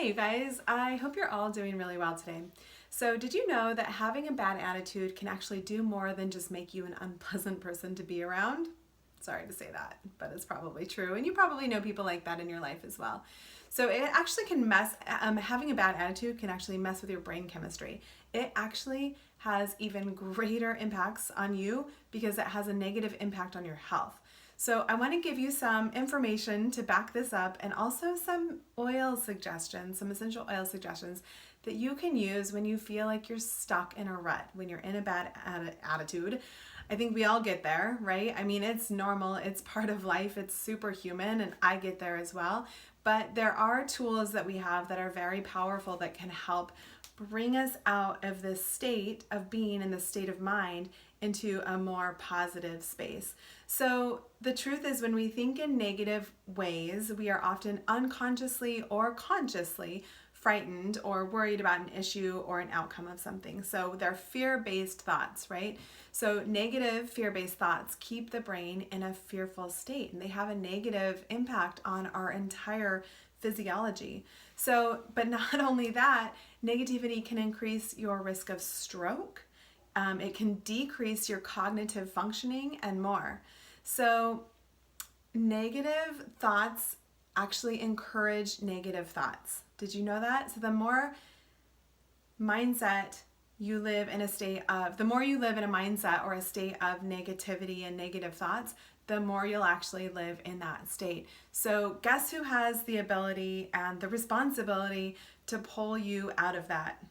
Hey you guys, I hope you're all doing really well today. So did you know that having a bad attitude can actually do more than just make you an unpleasant person to be around? Sorry to say that, but it's probably true. And you probably know people like that in your life as well. So it actually can having a bad attitude can actually mess with your brain chemistry. It actually has even greater impacts on you because it has a negative impact on your health. So I want to give you some information to back this up and also some oil suggestions, some essential oil suggestions that you can use when you feel like you're stuck in a rut, when you're in a bad attitude. I think we all get there, right? I mean, it's normal, it's part of life, it's superhuman, and I get there as well. But there are tools that we have that are very powerful that can help bring us out of this state of being in this state of mind into a more positive space. So the truth is, when we think in negative ways, we are often unconsciously or consciously frightened or worried about an issue or an outcome of something. So they're fear-based thoughts, right? So negative fear-based thoughts keep the brain in a fearful state, and they have a negative impact on our entire physiology. So, but not only that, negativity can increase your risk of stroke. It can decrease your cognitive functioning and more. So negative thoughts actually encourage negative thoughts. Did you know that? So the more mindset you live in a state of, the more you live in a mindset or a state of negativity and negative thoughts, the more you'll actually live in that state. So guess who has the ability and the responsibility to pull you out of that?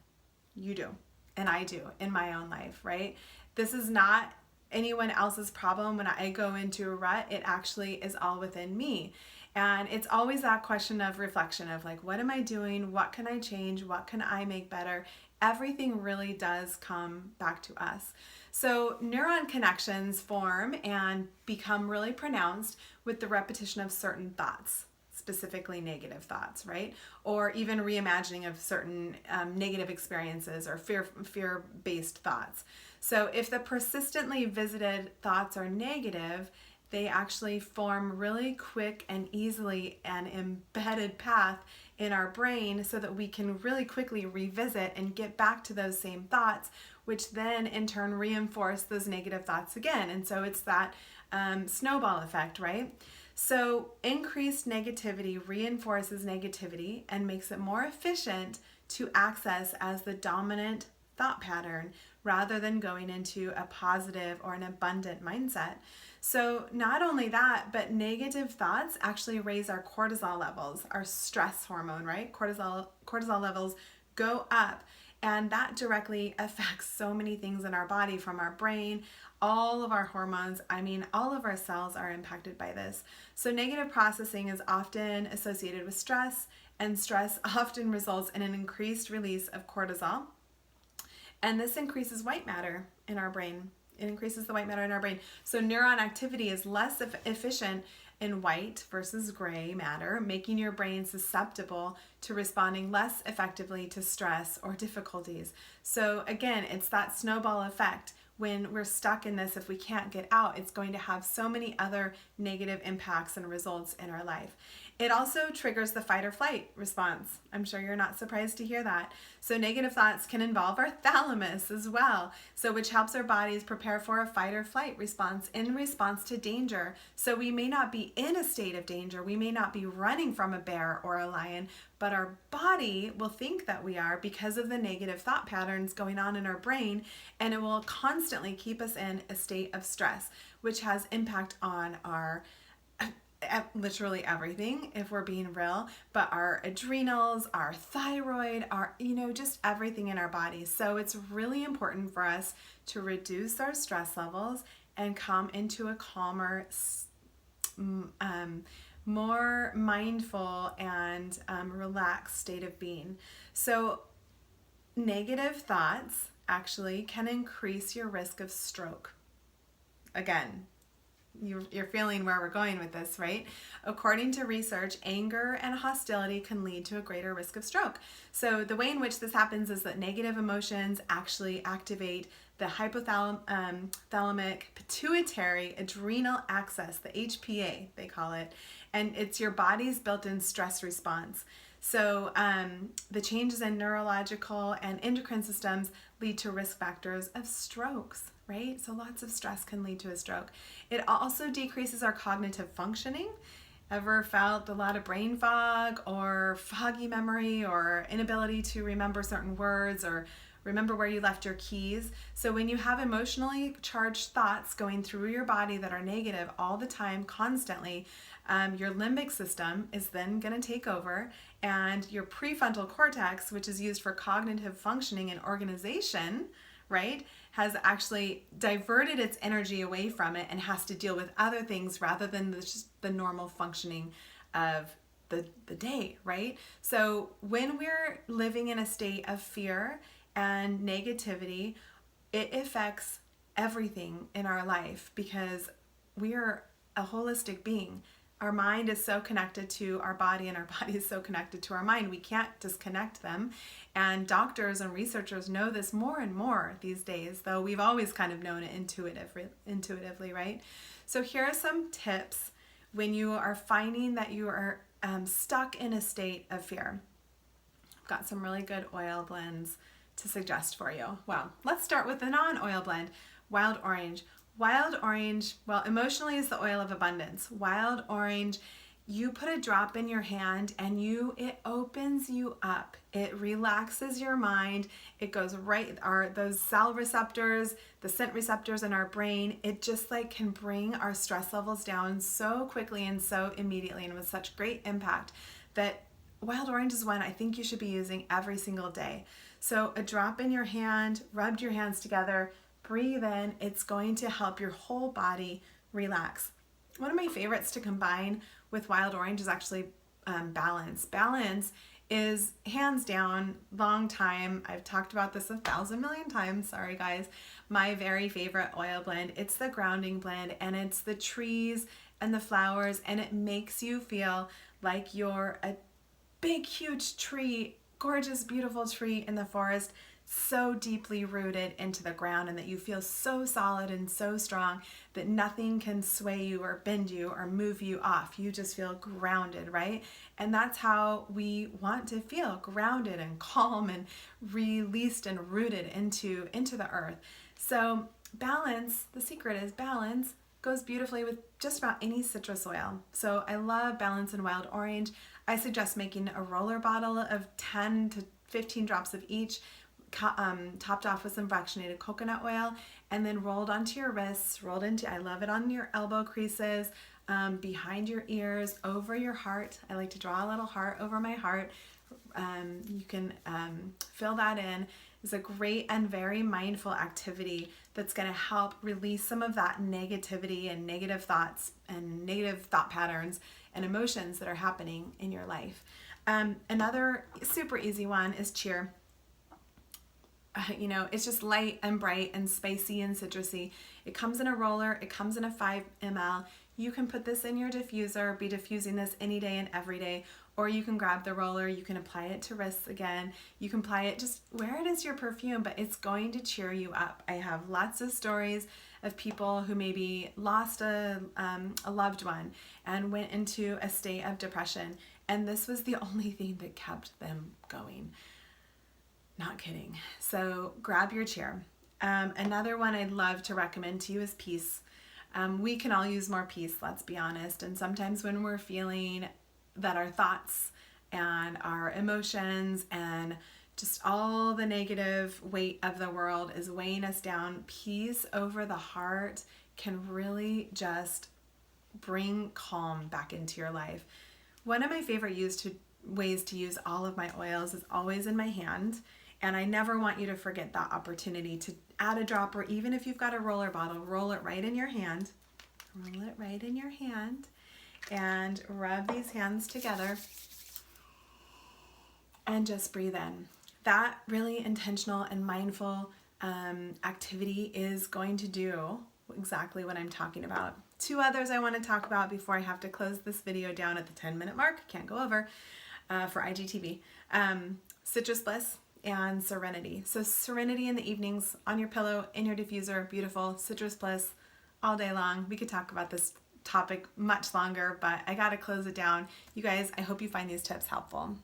You do. And I do in my own life, right? This is not anyone else's problem. When I go into a rut, it actually is all within me. And it's always that question of reflection of like, what am I doing? What can I change? What can I make better? Everything really does come back to us. So neuron connections form and become really pronounced with the repetition of certain thoughts, specifically negative thoughts, right? Or even reimagining of certain negative experiences or fear-based thoughts. So if the persistently visited thoughts are negative, they actually form really quick and easily an embedded path in our brain so that we can really quickly revisit and get back to those same thoughts, which then in turn reinforce those negative thoughts again. And so it's that snowball effect, right? So increased negativity reinforces negativity and makes it more efficient to access as the dominant thought pattern rather than going into a positive or an abundant mindset. So not only that, but negative thoughts actually raise our cortisol levels, our stress hormone, right? Cortisol levels go up, and that directly affects so many things in our body, from our brain, all of our hormones. I mean, all of our cells are impacted by this. So negative processing is often associated with stress, and stress often results in an increased release of cortisol. And this increases white matter in our brain. It increases the white matter in our brain. So neuron activity is less efficient in white versus gray matter, making your brain susceptible to responding less effectively to stress or difficulties. So again, it's that snowball effect. When we're stuck in this, if we can't get out, it's going to have so many other negative impacts and results in our life. It also triggers the fight or flight response. I'm sure you're not surprised to hear that. So negative thoughts can involve our thalamus as well, so which helps our bodies prepare for a fight or flight response in response to danger. So we may not be in a state of danger, we may not be running from a bear or a lion, but our body will think that we are because of the negative thought patterns going on in our brain, and it will constantly keep us in a state of stress, which has impact on our literally everything, if we're being real, but our adrenals, our thyroid, our, just everything in our body. So it's really important for us to reduce our stress levels and come into a calmer, more mindful and relaxed state of being. So negative thoughts actually can increase your risk of stroke. Again, you're feeling where we're going with this, right? According to research, anger and hostility can lead to a greater risk of stroke. So the way in which this happens is that negative emotions actually activate the hypothalamic pituitary adrenal axis, the HPA they call it, and it's your body's built-in stress response. So the changes in neurological and endocrine systems lead to risk factors of strokes, right? So lots of stress can lead to a stroke. It also decreases our cognitive functioning. Ever felt a lot of brain fog or foggy memory or inability to remember certain words or remember where you left your keys? So when you have emotionally charged thoughts going through your body that are negative all the time, constantly, your limbic system is then going to take over, and your prefrontal cortex, which is used for cognitive functioning and organization, right, has actually diverted its energy away from it and has to deal with other things rather than just the normal functioning of the day, right? So when we're living in a state of fear and negativity, it affects everything in our life because we are a holistic being. Our mind is so connected to our body and our body is so connected to our mind. We can't disconnect them. And doctors and researchers know this more and more these days, though we've always kind of known it intuitively, right? So here are some tips when you are finding that you are stuck in a state of fear. I've got some really good oil blends to suggest for you. Well, let's start with the non-oil blend, wild orange. Wild orange, well, emotionally is the oil of abundance. Wild orange, you put a drop in your hand and it opens you up. It relaxes your mind. It goes right, those cell receptors, the scent receptors in our brain, it just like can bring our stress levels down so quickly and so immediately and with such great impact that wild orange is one I think you should be using every single day. So a drop in your hand, rubbed your hands together, breathe in, it's going to help your whole body relax. One of my favorites to combine with wild orange is actually balance. Balance is hands down, long time, I've talked about this 1,000 million times, sorry guys, my very favorite oil blend. It's the grounding blend and it's the trees and the flowers, and it makes you feel like you're a big, huge tree, gorgeous, beautiful tree in the forest, so deeply rooted into the ground, and that you feel so solid and so strong that nothing can sway you or bend you or move you off. You just feel grounded, right? And that's how we want to feel, grounded and calm and released and rooted into the earth. So balance, the secret is balance, goes beautifully with just about any citrus oil. So I love balance and wild orange. I suggest making a roller bottle of 10 to 15 drops of each, topped off with some fractionated coconut oil, and then rolled onto your wrists, I love it on your elbow creases, behind your ears, over your heart. I like to draw a little heart over my heart. You can fill that in. It's a great and very mindful activity that's going to help release some of that negativity and negative thoughts and negative thought patterns and emotions that are happening in your life. Another super easy one is cheer. It's just light and bright and spicy and citrusy. It comes in a roller. It comes in a 5 ml. You can put this in your diffuser, be diffusing this any day and every day, or you can grab the roller. You can apply it to wrists again. You can apply it, just wear it as your perfume, but it's going to cheer you up. I have lots of stories of people who maybe lost a loved one and went into a state of depression, and this was the only thing that kept them going. Not kidding. So grab your chair. Another one I'd love to recommend to you is peace. We can all use more peace, let's be honest. And sometimes when we're feeling that our thoughts and our emotions and just all the negative weight of the world is weighing us down, peace over the heart can really just bring calm back into your life. One of my favorite ways to use all of my oils is always in my hand. And I never want you to forget that opportunity to add a drop, or even if you've got a roller bottle, roll it right in your hand. Roll it right in your hand and rub these hands together and just breathe in. That really intentional and mindful activity is going to do exactly what I'm talking about. 2 others I want to talk about before I have to close this video down at the 10-minute mark. Can't go over for IGTV. Citrus Bliss and Serenity. So Serenity in the evenings, on your pillow, in your diffuser, beautiful. Citrus Bliss all day long. We could talk about this topic much longer, but I gotta close it down. You guys, I hope you find these tips helpful.